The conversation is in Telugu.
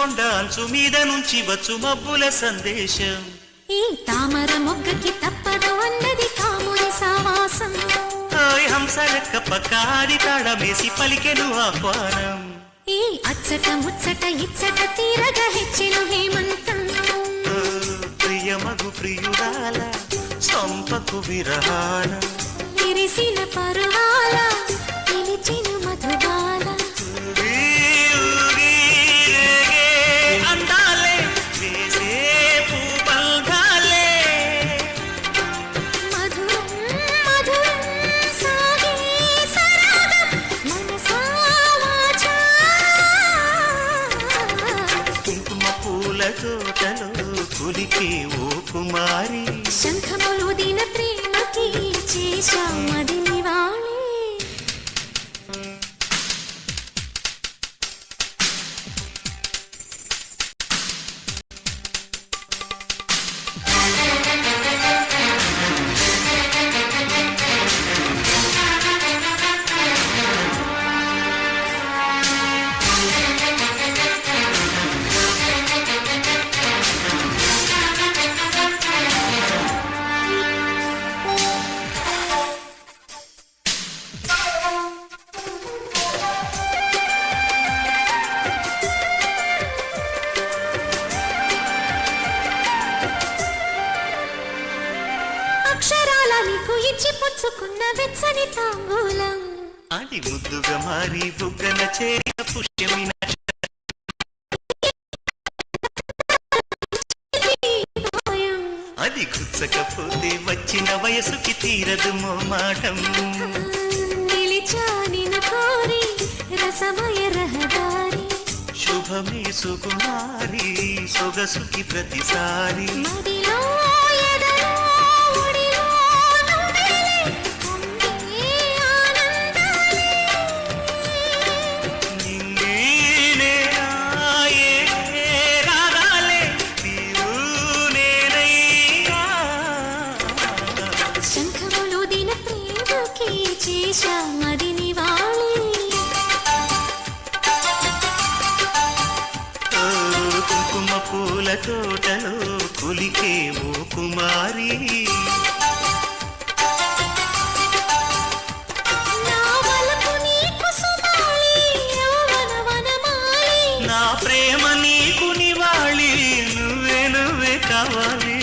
కొండ అంచు మీద నుంచి వచ్చు మబ్బుల సందేశం. ఈ తామర మొగ్గకి తప్పదు అన్నది కాముని సావాసం. హంసలెక్క పక్కాడి తాళమేసి పలికెను ఆహ్వానం. ఈ అచ్చట ముచ్చట ఇచ్చట తీరగా హెచ్చెను హేమంతం. ప్రియమగు ప్రియురాల సంపకు విరహాల విరిసిన పరువాల పిలిచిన మధుబాల. అందాలే వేసే పూపల్గాలే మధురం మధురం సాగే సరాగం మనసా వాచా. కుంకుమ పూల తోటలో కులికే ఓ కుమారి. శంఖములు దిన ప్రేమకి చేశామది నివాళి. అక్షరాల నీకు ఇచ్చి పుచ్చుకున్న వెచ్చని తాంబూలం. అది ముద్దుగా మారి బుగ్గన చేయ పుష్యమిన. అది గుచ్చకపోతే వచ్చిన వయసుకి తీరదు మోమాటం. నిలిచా నిన్ను కోరి రసమయ రహదారి. శుభమే సుకుమారి సొగసుకి ప్రతిసారి. మదిలో ఎదలో ఒడిలో నువ్వేలే పొంగే ఆనందాలే. నిన్నే నేనాయే రాగాలే నీవు నేనయ్యా. శంఖములు దిన ప్రేమకి చేశామది నివాళి. కుంకుమ పూల తోటలో కులికే ఓ కుమారి. నా వలపు నీకు సుమాలి యౌవన వనమాలి. నా ప్రేమ నీకు నివాళి నువ్వే నువ్వే కావాలి.